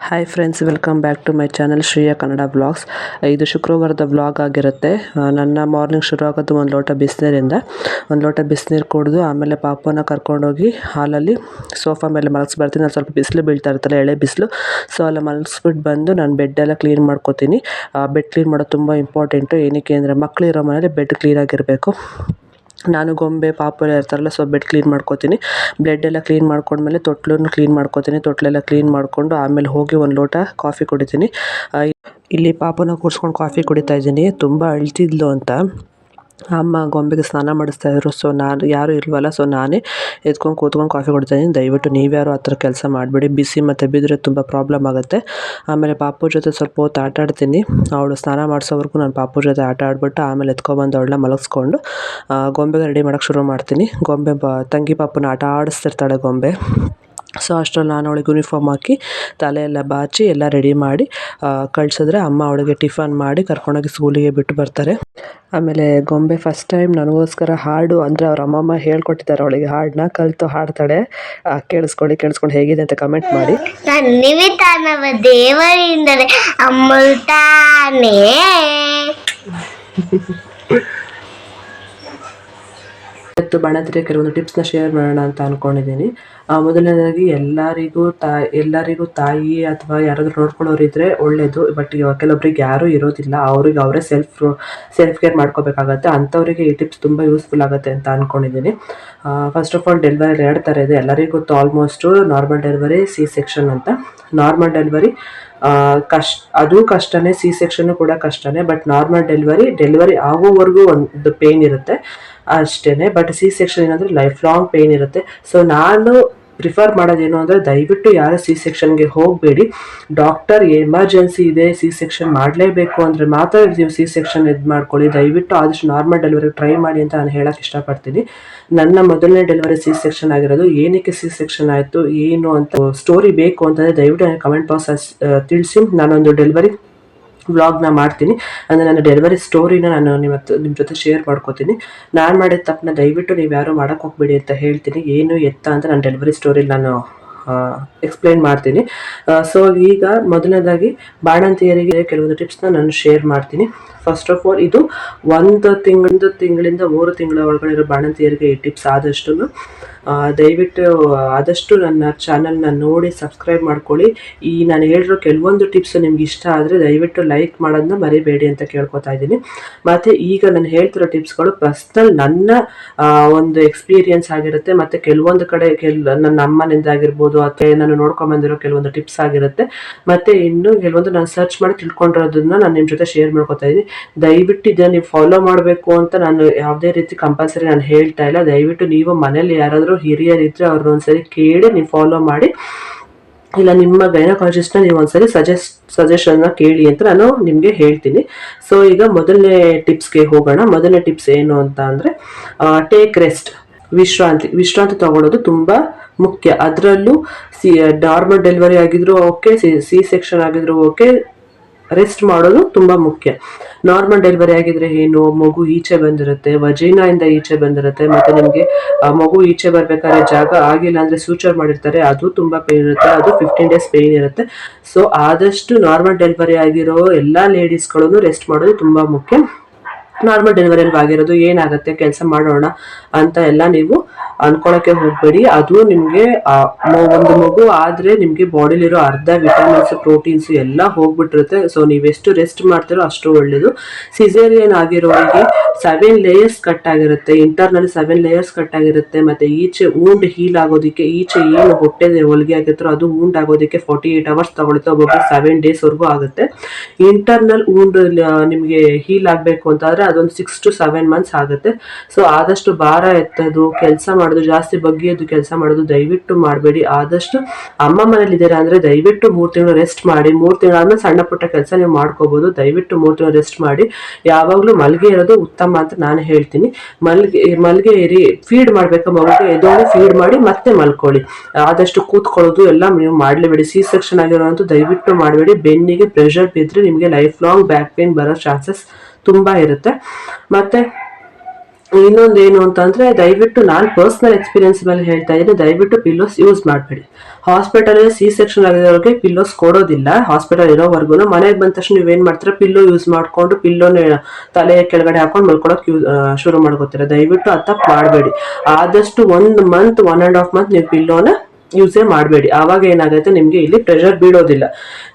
Hi friends, welcome back to my channel Shriya Kannada blogs. ಇದು ಶುಕ್ರವಾರದ blog ಆಗಿರುತ್ತೆ. ನನ್ನ ಮಾರ್ನಿಂಗ್ ಶುರು ಆಗೋದು ಒಂದು ಲೋಟ ಬಿಸಿನೀರು ಕುಡಿದು ಆಮೇಲೆ ಪಾಪನ ಕರ್ಕೊಂಡೋಗಿ ಹಾಲಲ್ಲಿ ಸೋಫಾ ಮೇಲೆ ಮಲಗಿಸ್ಬರ್ತೀನಿ. ನಾನು ಸ್ವಲ್ಪ ಬಿಸಿಲು ಬೀಳ್ತಾ ಇರ್ತಲ್ಲ, ಎಳೆ ಬಿಸಿಲು. ಸೊ ಅಲ್ಲಿ ಮಲಗಿಸ್ಬಿಟ್ಟು ಬಂದು ನಾನು ಬೆಡ್ಡೆಲ್ಲ ಕ್ಲೀನ್ ಮಾಡ್ಕೋತೀನಿ. ಬೆಡ್ ಕ್ಲೀನ್ ಮಾಡೋದು ತುಂಬ ಇಂಪಾರ್ಟೆಂಟು. ಏನಕ್ಕೆ ಅಂದರೆ ಮಕ್ಕಳಿರೋ ಮನೇಲಿ ಬೆಡ್ ಕ್ಲೀನಾಗಿರಬೇಕು. ನಾನು ಗೊಂಬೆ ಪಾಪು ಎಲ್ಲ ಇರ್ತಾರಲ್ಲ, ಸೊ ಬೆಡ್ ಕ್ಲೀನ್ ಮಾಡ್ಕೋತೀನಿ. ಬ್ಲೆಡ್ ಕ್ಲೀನ್ ಮಾಡ್ಕೊಂಡ್ಮೇಲೆ ತೊಟ್ಲನ್ನು ಕ್ಲೀನ್ ಮಾಡ್ಕೋತೀನಿ. ತೊಟ್ಲೆಲ್ಲ ಕ್ಲೀನ್ ಮಾಡಿಕೊಂಡು ಆಮೇಲೆ ಹೋಗಿ ಒಂದು ಲೋಟ ಕಾಫಿ ಕುಡಿತೀನಿ. ಇಲ್ಲಿ ಪಾಪನ ಕೂರಿಸ್ಕೊಂಡು ಕಾಫಿ ಕುಡಿತಾ ಇದ್ದೀನಿ. ತುಂಬ ಅಳ್ತಿದ್ಲು ಅಂತ ಅಮ್ಮ ಗೊಂಬೆಗೆ ಸ್ನಾನ ಮಾಡಿಸ್ತಾಯಿದ್ರು. ಸೊ ನಾನು ಯಾರೂ ಇಲ್ವಲ್ಲ, ಸೊ ನಾನೇ ಎತ್ಕೊಂಡು ಕೂತ್ಕೊಂಡು ಕಾಫಿ ಕುಡಿತಾಯಿದ್ದೀನಿ. ದಯವಿಟ್ಟು ನೀವ್ಯಾರು ಆ ಥರ ಕೆಲಸ ಮಾಡಬೇಡಿ. ಬಿಸಿ ಮತ್ತು ಬಿದ್ದರೆ ತುಂಬ ಪ್ರಾಬ್ಲಮ್ ಆಗುತ್ತೆ. ಆಮೇಲೆ ಪಾಪು ಜೊತೆ ಸ್ವಲ್ಪ ಹೊತ್ತು ಆಟ ಆಡ್ತೀನಿ. ಅವಳು ಸ್ನಾನ ಮಾಡಿಸೋವರೆಗೂ ನಾನು ಪಾಪು ಜೊತೆ ಆಟ ಆಡ್ಬಿಟ್ಟು ಆಮೇಲೆ ಎತ್ಕೊಬಂದು ಅವಳನ್ನ ಮಲಗಿಸ್ಕೊಂಡು ಗೊಂಬೆಗೆ ರೆಡಿ ಮಾಡೋಕ್ಕೆ ಶುರು ಮಾಡ್ತೀನಿ. ತಂಗಿ ಪಾಪನ ಆಟ ಆಡಿಸ್ತಿರ್ತಾಳೆ ಗೊಂಬೆ. ಸೊ ಅಷ್ಟರಲ್ಲಿ ನಾನು ಅವಳಿಗೆ ಯೂನಿಫಾರ್ಮ್ ಹಾಕಿ ತಲೆ ಎಲ್ಲ ಬಾಚಿ ಎಲ್ಲ ರೆಡಿ ಮಾಡಿ ಕಳಿಸಿದ್ರೆ ಅಮ್ಮ ಅವಳಿಗೆ ಟಿಫನ್ ಮಾಡಿ ಕರ್ಕೊಂಡೋಗಿ ಸ್ಕೂಲಿಗೆ ಬಿಟ್ಟು ಬರ್ತಾರೆ. ಆಮೇಲೆ ಗೊಂಬೆ ಫಸ್ಟ್ ಟೈಮ್ ನನಗೋಸ್ಕರ ಹಾಡು ಅಂದರೆ ಅವ್ರ ಅಮ್ಮಮ್ಮ ಹೇಳ್ಕೊಟ್ಟಿದ್ದಾರೆ ಅವಳಿಗೆ ಹಾಡನ್ನ, ಕಲಿತು ಹಾಡ್ತಾಳೆ. ಕೇಳಿಸ್ಕೊಂಡು ಹೇಗಿದೆ ಅಂತ ಕಮೆಂಟ್ ಮಾಡಿ. ಸನ್ನಿವೇತನವ ದೇವರಿಂದಲೇ ಅಮೃತಾನೇ. ಇವತ್ತು ಬಾಣಂತಿಯರಿಗೆ ಕೆಲವೊಂದು ಟಿಪ್ಸ್ನ ಶೇರ್ ಮಾಡೋಣ ಅಂತ ಅಂದ್ಕೊಂಡಿದ್ದೀನಿ. ಮೊದಲನೇದಾಗಿ ಎಲ್ಲರಿಗೂ ತಾಯಿ ಅಥವಾ ಯಾರಾದರೂ ನೋಡ್ಕೊಳ್ಳೋರಿದ್ರೆ ಒಳ್ಳೆಯದು. ಬಟ್ ಕೆಲವೊಬ್ರಿಗೆ ಯಾರೂ ಇರೋದಿಲ್ಲ, ಅವ್ರಿಗೆ ಅವರೇ ಸೆಲ್ಫ್ ಕೇರ್ ಮಾಡ್ಕೋಬೇಕಾಗತ್ತೆ. ಅಂಥವರಿಗೆ ಈ ಟಿಪ್ಸ್ ತುಂಬ ಯೂಸ್ಫುಲ್ ಆಗುತ್ತೆ ಅಂತ ಅಂದ್ಕೊಂಡಿದ್ದೀನಿ. ಫಸ್ಟ್ ಆಫ್ ಆಲ್, ಡೆಲಿವರಿ 2 ಥರ ಇದೆ. ಎಲ್ಲರಿಗೂ ಗೊತ್ತು almost. Normal delivery, C section ಅಂತ. ನಾರ್ಮಲ್ ಡೆಲಿವರಿ ಅದು ಕಷ್ಟನೇ, ಸಿ ಸೆಕ್ಷನ್ನು ಕೂಡ ಕಷ್ಟನೇ. ಬಟ್ ನಾರ್ಮಲ್ ಡೆಲಿವರಿ ಆಗೋವರೆಗೂ ಒಂದು ಪೇಯ್ನ್ ಇರುತ್ತೆ ಅಷ್ಟೇ. ಬಟ್ ಸಿ ಸೆಕ್ಷನ್ ಏನಂದರೆ ಲೈಫ್ ಲಾಂಗ್ ಪೇಯ್ನ್ ಇರುತ್ತೆ. ಸೊ ನಾನು ಪ್ರಿಫರ್ ಮಾಡೋದೇನು ಅಂದರೆ, ದಯವಿಟ್ಟು ಯಾರು ಸಿ ಸೆಕ್ಷನ್ಗೆ ಹೋಗಬೇಡಿ. ಡಾಕ್ಟರ್ ಎಮರ್ಜೆನ್ಸಿ ಇದೆ, ಸಿ ಸೆಕ್ಷನ್ ಮಾಡಲೇಬೇಕು ಅಂದರೆ ಮಾತ್ರ ನೀವು ಸಿ ಸೆಕ್ಷನ್ ಮಾಡ್ಕೊಳ್ಳಿ. ದಯವಿಟ್ಟು ಆದಷ್ಟು ನಾರ್ಮಲ್ ಡೆಲಿವರಿ ಟ್ರೈ ಮಾಡಿ ಅಂತ ನಾನು ಹೇಳೋಕ್ಕೆ ಇಷ್ಟಪಡ್ತೀನಿ. ನನ್ನ ಮೊದಲನೇ ಡೆಲಿವರಿ ಸಿ ಸೆಕ್ಷನ್ ಆಗಿರೋದು. ಏನಕ್ಕೆ ಸಿ ಸೆಕ್ಷನ್ ಆಯಿತು ಏನು ಅಂತ ಸ್ಟೋರಿ ಬೇಕು ಅಂತಂದರೆ ದಯವಿಟ್ಟು ನನಗೆ ಕಮೆಂಟ್ ಬಾಕ್ಸ್ ತಿಳಿಸಿ. ನಾನೊಂದು ಡೆಲಿವರಿ ವ್ಲಾಗ್ನ ಮಾಡ್ತೀನಿ. ಅಂದರೆ ನನ್ನ ಡೆಲಿವರಿ ಸ್ಟೋರಿನ ನಾನು ನಿಮ್ಮ ಜೊತೆ ಶೇರ್ ಮಾಡ್ಕೋತೀನಿ. ನಾನು ಮಾಡಿದ ತಪ್ಪನ್ನ ದಯವಿಟ್ಟು ನೀವು ಯಾರು ಮಾಡೋಕ್ಕೆ ಹೋಗ್ಬೇಡಿ ಅಂತ ಹೇಳ್ತೀನಿ. ಏನು ಎತ್ತ ಅಂತ ನನ್ನ ಡೆಲಿವರಿ ಸ್ಟೋರಿಲಿ ನಾನು ಎಕ್ಸ್ಪ್ಲೇನ್ ಮಾಡ್ತೀನಿ. ಸೊ ಈಗ ಮೊದಲನೇದಾಗಿ ಬಾಣಂತಿಯರಿಗೆ ಕೆಲವೊಂದು ಟಿಪ್ಸ್ನ ನಾನು ಶೇರ್ ಮಾಡ್ತೀನಿ. ಫಸ್ಟ್ ಆಫ್ ಆಲ್, ಇದು ಒಂದು ತಿಂಗಳಿಂದ 3 ತಿಂಗಳ ಒಳಗಡೆ ಇರೋ ಬಾಣಂತಿಯರಿಗೆ ಈ ಟಿಪ್ಸ್ ದಯವಿಟ್ಟು ಆದಷ್ಟು ನನ್ನ ಚಾನಲ್ನ ನೋಡಿ ಸಬ್ಸ್ಕ್ರೈಬ್ ಮಾಡ್ಕೊಳ್ಳಿ. ನಾನು ಹೇಳಿರೋ ಕೆಲವೊಂದು ಟಿಪ್ಸ್ ನಿಮ್ಗೆ ಇಷ್ಟ ಆದರೆ ದಯವಿಟ್ಟು ಲೈಕ್ ಮಾಡೋದನ್ನ ಮರಿಬೇಡಿ ಅಂತ ಕೇಳ್ಕೊತಾ ಇದ್ದೀನಿ. ಮತ್ತು ಈಗ ನಾನು ಹೇಳ್ತಿರೋ ಟಿಪ್ಸ್ಗಳು ಪರ್ಸ್ನಲ್ ನನ್ನ ಒಂದು ಎಕ್ಸ್ಪೀರಿಯನ್ಸ್ ಆಗಿರುತ್ತೆ. ಮತ್ತು ಕೆಲವೊಂದು ಕಡೆ ನನ್ನ ಅಮ್ಮನಿಂದ ಆಗಿರ್ಬೋದು ಅಥವಾ ನಾನು ನೋಡ್ಕೊಂಬಂದಿರೋ ಕೆಲವೊಂದು ಟಿಪ್ಸ್ ಆಗಿರುತ್ತೆ. ಮತ್ತು ಇನ್ನು ಕೆಲವೊಂದು ನಾನು ಸರ್ಚ್ ಮಾಡಿ ತಿಳ್ಕೊಂಡಿರೋದನ್ನ ನಾನು ನಿಮ್ಮ ಜೊತೆ ಶೇರ್ ಮಾಡ್ಕೊತಾ ಇದ್ದೀನಿ. ದಯವಿಟ್ಟು ಇದನ್ನು ನೀವು ಫಾಲೋ ಮಾಡಬೇಕು ಅಂತ ನಾನು ಯಾವುದೇ ರೀತಿ ಕಂಪಲ್ಸರಿ ನಾನು ಹೇಳ್ತಾ ಇಲ್ಲ. ದಯವಿಟ್ಟು ನೀವು ಮನೇಲಿ ಯಾರಾದರೂ ಹಿರಿಯರಿದ್ದರೆ ಅವ್ರನ್ನ ಒಂದ್ಸರಿ ಕೇಳಿ ನೀವು ಫಾಲೋ ಮಾಡಿ. ಇಲ್ಲ ನಿಮ್ಮ ಗೈನಕಾಲಜಿಸ್ಟ್ನ ನೀವು ಒಂದ್ಸರಿ ಸಜೆಷನ್ನ ಕೇಳಿ ಅಂತ ನಾನು ನಿಮಗೆ ಹೇಳ್ತೀನಿ. ಸೊ ಈಗ ಮೊದಲನೇ ಟಿಪ್ಸ್ಗೆ ಹೋಗೋಣ. ಮೊದಲನೇ ಟಿಪ್ಸ್ ಏನು ಅಂತ ಅಂದರೆ, ಟೇಕ್ ರೆಸ್ಟ್, ವಿಶ್ರಾಂತಿ ತಗೊಳ್ಳೋದು ತುಂಬ ಮುಖ್ಯ. ಅದರಲ್ಲೂ ನಾರ್ಮಲ್ ಡೆಲಿವರಿ ಆಗಿದ್ರು ಓಕೆ, ಸಿ ಸೆಕ್ಷನ್ ಆಗಿದ್ರು ಓಕೆ, ರೆಸ್ಟ್ ಮಾಡೋದು ತುಂಬ ಮುಖ್ಯ. ನಾರ್ಮಲ್ ಡೆಲಿವರಿ ಆಗಿದ್ರೆ ಏನು, ಮಗು ಈಚೆ ಬಂದಿರುತ್ತೆ, ವಜೈನಾಯಿಂದ ಈಚೆ ಬಂದಿರುತ್ತೆ. ಮತ್ತು ನಿಮಗೆ ಮಗು ಈಚೆ ಬರ್ಬೇಕಾದ್ರೆ ಜಾಗ ಆಗಿಲ್ಲ ಅಂದರೆ ಸೂಚರ್ ಮಾಡಿರ್ತಾರೆ, ಅದು ತುಂಬ ಪೇನ್ ಇರುತ್ತೆ. ಅದು 15 days ಪೇನ್ ಇರುತ್ತೆ. ಸೊ ಆದಷ್ಟು ನಾರ್ಮಲ್ ಡೆಲಿವರಿ ಆಗಿರೋ ಎಲ್ಲ ಲೇಡೀಸ್ಗಳನ್ನು ರೆಸ್ಟ್ ಮಾಡೋದು ತುಂಬ ಮುಖ್ಯ. ನಾರ್ಮಲ್ ಡೆಲಿವರಿಯಲ್ಲಿ ಆಗಿರೋದು ಏನಾಗುತ್ತೆ, ಕೆಲಸ ಮಾಡೋಣ ಅಂತ ಎಲ್ಲ ನೀವು ಅನ್ಕೊಳಕ್ಕೆ ಹೋಗಬೇಡಿ. ಅದು ನಿಮಗೆ ಒಂದು ಮಗು ಆದರೆ ನಿಮಗೆ ಬಾಡಿಲಿರೋ ಅರ್ಧ ವಿಟಮಿನ್ಸ್, ಪ್ರೋಟೀನ್ಸ್ ಎಲ್ಲ ಹೋಗ್ಬಿಟ್ಟಿರುತ್ತೆ. ಸೊ ನೀವೆಷ್ಟು ರೆಸ್ಟ್ ಮಾಡ್ತೀರೋ ಅಷ್ಟು ಒಳ್ಳೆಯದು. ಸಿಸೇರಿಯನ್ ಆಗಿರೋರಿಗೆ 7 ಲೇಯರ್ಸ್ ಕಟ್ ಆಗಿರುತ್ತೆ, ಇಂಟರ್ನಲ್ 7 ಲೇಯರ್ಸ್ ಕಟ್ ಆಗಿರುತ್ತೆ. ಮತ್ತು ಈಚೆ ವೂಂಡ್ ಹೀಲ್ ಆಗೋದಕ್ಕೆ, ಈಚೆ ಏನು ಹೊಟ್ಟೆ ಹೊಲಿಗೆ ಆಗಿರ್ತಾರೋ ಅದು ವೂಂಡ್ ಆಗೋದಕ್ಕೆ 48 hours ತಗೊಳುತ್ತೆ. ಒಬ್ಬೊಬ್ಬರು 7 days ಆಗುತ್ತೆ. ಇಂಟರ್ನಲ್ ವೂಂಡ್ ನಿಮಗೆ ಹೀಲ್ ಆಗಬೇಕು ಅಂತಾದರೆ ಅದೊಂದು 6 to 7 months ಆಗುತ್ತೆ. ಸೊ ಆದಷ್ಟು ಭಾರ ಎತ್ತೋದು, ಕೆಲಸ ಮಾಡೋದು, ಜಾಸ್ತಿ ಬಗ್ಗಿಯೋದು, ಕೆಲಸ ಮಾಡೋದು ದಯವಿಟ್ಟು ಮಾಡಬೇಡಿ. ಆದಷ್ಟು ಅಮ್ಮ ಮನೇಲಿ ಇದ್ದೀರಾ ಅಂದರೆ ದಯವಿಟ್ಟು 3 ತಿಂಗಳು ರೆಸ್ಟ್ ಮಾಡಿ. 3 ತಿಂಗಳಾದ್ಮೇಲೆ ಸಣ್ಣ ಪುಟ್ಟ ಕೆಲಸ ನೀವು ಮಾಡ್ಕೋಬಹುದು. ದಯವಿಟ್ಟು 3 ತಿಂಗಳು ರೆಸ್ಟ್ ಮಾಡಿ. ಯಾವಾಗಲೂ ಮಲ್ಗೆ ಇರೋದು ಉತ್ತಮ ಅಂತ ನಾನು ಹೇಳ್ತೀನಿ. ಮಲ್ಗೆ ಇರಿ. ಫೀಡ್ ಮಾಡಬೇಕು ಮಗುಗೆ, ಎದೋಳು ಫೀಡ್ ಮಾಡಿ ಮತ್ತೆ ಮಲ್ಕೊಳ್ಳಿ. ಆದಷ್ಟು ಕೂತ್ಕೊಳ್ಳೋದು ಎಲ್ಲ ನೀವು ಮಾಡಲೇಬೇಡಿ. ಸಿ ಸೆಕ್ಷನ್ ಆಗಿರೋಂತೂ ದಯವಿಟ್ಟು ಮಾಡಬೇಡಿ. ಬೆನ್ನಿಗೆ ಪ್ರೆಷರ್ ಬಿದ್ದರೆ ನಿಮಗೆ ಲೈಫ್ ಲಾಂಗ್ ಬ್ಯಾಕ್ ಪೇನ್ ಬರೋ ಚಾನ್ಸಸ್ ತುಂಬ ಇರುತ್ತೆ. ಮತ್ತು ಇನ್ನೊಂದು ಏನು ಅಂತಂದ್ರೆ, ದಯವಿಟ್ಟು ನಾನು ಪರ್ಸನಲ್ ಎಕ್ಸ್ಪೀರಿಯನ್ಸ್ ಮೇಲೆ ಹೇಳ್ತಾ ಇದ್ದೀನಿ, ದಯವಿಟ್ಟು ಪಿಲ್ಲೋಸ್ ಯೂಸ್ ಮಾಡಬೇಡಿ. ಹಾಸ್ಪಿಟಲ್ C-ಸೆಕ್ಷನ್ ಆಗಿರೋರಿಗೆ ಪಿಲ್ಲೋಸ್ ಕೊಡೋದಿಲ್ಲ. ಹಾಸ್ಪಿಟಲ್ ಇರೋವರೆಗೂ ಮನೆಗೆ ಬಂದ ತಕ್ಷಣ ನೀವೇನ್ ಮಾಡ್ತೀರಾ, ಪಿಲ್ಲೋ ಯೂಸ್ ಮಾಡ್ಕೊಂಡು ಪಿಲ್ಲೋನ ತಲೆ ಕೆಳಗಡೆ ಹಾಕೊಂಡು ಮಲ್ಕೊಳಕ್ ಶುರು ಮಾಡ್ಕೋತೀರಾ. ದಯವಿಟ್ಟು ಅದು ತಪ್ಪು ಮಾಡಬೇಡಿ. ಆದಷ್ಟು 1 ಮಂತ್ 1.5 ಮಂತ್ ನೀವು ಪಿಲ್ಲೋನ ಯೂಸೇ ಮಾಡಬೇಡಿ. ಆವಾಗ ಏನಾಗುತ್ತೆ, ನಿಮ್ಗೆ ಇಲ್ಲಿ ಪ್ರೆಷರ್ ಬೀಳೋದಿಲ್ಲ.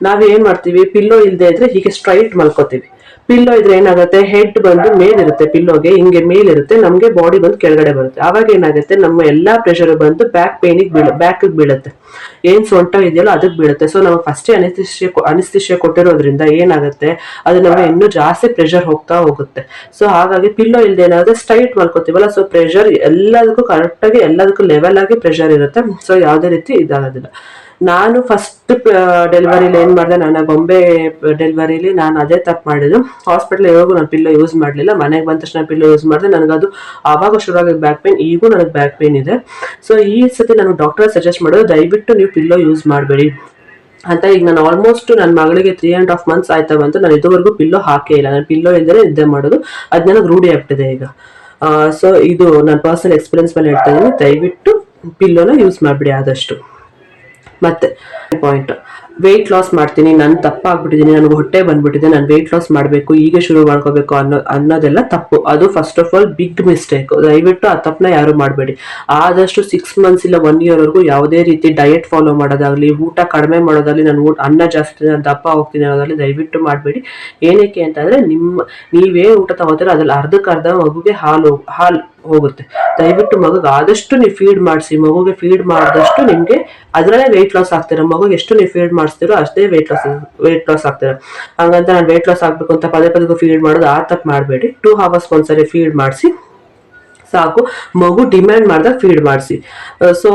ನಾವೇನ್ ಮಾಡ್ತೀವಿ, ಪಿಲ್ಲೋ ಇಲ್ಲದೆ ಇದ್ರೆ ಹೀಗೆ ಸ್ಟ್ರೈಟ್ ಮಲ್ಕೋತೀವಿ. ಪಿಲ್ಲೋ ಇದ್ರೆ ಏನಾಗುತ್ತೆ, ಹೆಡ್ ಬಂದು ಮೇಲಿರುತ್ತೆ, ಪಿಲ್ಲೋಗೆ ಹಿಂಗೆ ಮೇಲಿರುತ್ತೆ, ನಮ್ಗೆ ಬಾಡಿ ಬಂದು ಕೆಳಗಡೆ ಬರುತ್ತೆ. ಆವಾಗ ಏನಾಗುತ್ತೆ, ನಮ್ಮ ಎಲ್ಲಾ ಪ್ರೆಷರ್ ಬಂದು ಬ್ಯಾಕ್ ಬೀಳುತ್ತೆ. ಏನ್ ಸೊಂಟ ಇದೆಯಲ್ಲ ಅದಕ್ಕೆ ಬೀಳುತ್ತೆ. ಸೊ ನಮಗೆ ಫಸ್ಟೇ ಅನಿಸ್ತಿಷ್ಯ ಕೊಟ್ಟಿರೋದ್ರಿಂದ ಏನಾಗುತ್ತೆ, ಅದು ನಮಗೆ ಇನ್ನೂ ಜಾಸ್ತಿ ಪ್ರೆಷರ್ ಹೋಗ್ತಾ ಹೋಗುತ್ತೆ. ಸೊ ಹಾಗಾಗಿ ಪಿಲ್ಲೋ ಇಲ್ಲದೆ ಏನಾಗುತ್ತೆ, ಸ್ಟ್ರೈಟ್ ಮಲ್ಕೋತೀವಲ್ಲ, ಸೊ ಪ್ರೆಷರ್ ಎಲ್ಲದಕ್ಕೂ ಕರೆಕ್ಟಾಗಿ ಎಲ್ಲದಕ್ಕೂ ಲೆವೆಲ್ ಆಗಿ ಪ್ರೆಷರ್ ಇರುತ್ತೆ. ಸೊ ಯಾವುದೇ ರೀತಿ ಇದಾಗೋದಿಲ್ಲ. ನಾನು ಫಸ್ಟ್ ಡೆಲಿವರಿಲಿ ಏನ್ ಮಾಡಿದೆ, ನನ್ನ ಬೊಂಬೆ ಡೆಲಿವರಿಲಿ ನಾನು ಅದೇ ತಪ್ಪು ಮಾಡಿದ್ದು. ಹಾಸ್ಪಿಟಲ್ ಇರೋಗೂ ನಾನು ಪಿಲ್ಲೋ ಯೂಸ್ ಮಾಡಲಿಲ್ಲ. ಮನೆಗೆ ಬಂದ ತಕ್ಷಣ ಪಿಲ್ಲೋ ಯೂಸ್ ಮಾಡಿದೆ. ನನಗದು ಆವಾಗ ಶುರುವಾಗಿ ಬ್ಯಾಕ್ ಪೇನ್, ಈಗೂ ನನಗೆ ಬ್ಯಾಕ್ ಪೇನ್ ಇದೆ. ಸೊ ಈ ಸತಿ ನಾನು ಡಾಕ್ಟರ್ ಸಜೆಸ್ಟ್ ಮಾಡೋದು, ದಯವಿಟ್ಟು ನೀವು ಪಿಲ್ಲೋ ಯೂಸ್ ಮಾಡಬೇಡಿ ಅಂತ. ಈಗ ನಾನು ಆಲ್ಮೋಸ್ಟ್ ನನ್ನ ಮಗಳಿಗೆ 3.5 months ಆಯ್ತಾ ಬಂತು, ನಾನು ಇದುವರೆಗೂ ಪಿಲ್ಲೋ ಹಾಕೇ ಇಲ್ಲ. ನಾನು ಪಿಲ್ಲೋ ಇಲ್ಲದೆ ನಿದ್ದೆ ಮಾಡೋದು, ಅದು ನನಗೆ ರೂಢಿ ಆಗ್ತಿದೆ ಈಗ. ಸೊ ಇದು ನನ್ನ ಪರ್ಸನಲ್ ಎಕ್ಸ್ಪೀರಿಯನ್ಸ್ ಮೇಲೆ ಹೇಳ್ತಾ ಇದ್ದೀನಿ, ದಯವಿಟ್ಟು ಪಿಲ್ಲೋನ ಯೂಸ್ ಮಾಡಬೇಡಿ ಆದಷ್ಟು. ಮತ್ತೆ ಪಾಯಿಂಟ್, ವೆಯ್ಟ್ ಲಾಸ್ ಮಾಡ್ತೀನಿ, ನಾನು ತಪ್ಪಾಗ್ಬಿಟ್ಟಿದ್ದೀನಿ, ನನಗೆ ಹೊಟ್ಟೆ ಬಂದ್ಬಿಟ್ಟಿದೆ, ನಾನು ವೆಯ್ಟ್ ಲಾಸ್ ಮಾಡಬೇಕು, ಈಗ ಶುರು ಮಾಡ್ಕೋಬೇಕು ಅನ್ನೋದೆಲ್ಲ ತಪ್ಪು. ಅದು first of all big mistake. ದಯವಿಟ್ಟು ಆ ತಪ್ಪನ್ನ ಯಾರು ಮಾಡಬೇಡಿ. ಆದಷ್ಟು 6 months ಇಲ್ಲ 1 year ವರೆಗೂ ಯಾವುದೇ ರೀತಿ ಡಯಟ್ ಫಾಲೋ ಮಾಡೋದಾಗ್ಲಿ, ಊಟ ಕಡಿಮೆ ಮಾಡೋದಾಗ್ಲಿ, ನಾನು ಅನ್ನ ಜಾಸ್ತಿ ನಾನು ದಪ್ಪ ಹೋಗ್ತೀನಿ ಅನ್ನೋದಾಗಲಿ ದಯವಿಟ್ಟು ಮಾಡಬೇಡಿ. ಏನಕ್ಕೆ ಅಂತಂದ್ರೆ, ನೀವೇ ಊಟ ತಗೋತೀರ ಅದ್ರಲ್ಲಿ ಅರ್ಧಕ್ಕರ್ಧ ಮಗುಗೆ ಹಾಲು ಹೋಗುತ್ತೆ. ದಯವಿಟ್ಟು ಮಗುಗೆ ಆದಷ್ಟು ನೀವು ಫೀಡ್ ಮಾಡಿಸಿ. ಮಗುಗೆ ಫೀಡ್ ಮಾಡಿದಷ್ಟು ನಿಮ್ಗೆ ಅದರಲ್ಲೇ ವೆಯ್ಟ್ ಲಾಸ್ ಆಗ್ತೀರ. ಮಗುಗೆ ಎಷ್ಟು ನೀವು ಫೀಡ್ ಮಾಡಿಸ್ತೀರೋ ಅಷ್ಟೇ ವೆಯ್ಟ್ ಲಾಸ್ ಆಗ್ತೀರ. ಹಂಗಂತ ನಾನು ವೆಯ್ಟ್ ಲಾಸ್ ಆಗ್ಬೇಕು ಅಂತ ಪದೇ ಫೀಡ್ ಮಾಡೋದು ಆ ತಪ್ಪು ಮಾಡಬೇಡಿ. 2 hours ಒಂದ್ಸರಿ ಫೀಡ್ ಮಾಡಿಸಿ ಸಾಕು. ಮಗು ಡಿಮ್ಯಾಂಡ್ ಮಾಡಿದಾಗ ಫೀಡ್ ಮಾಡಿಸಿ. ಸೊ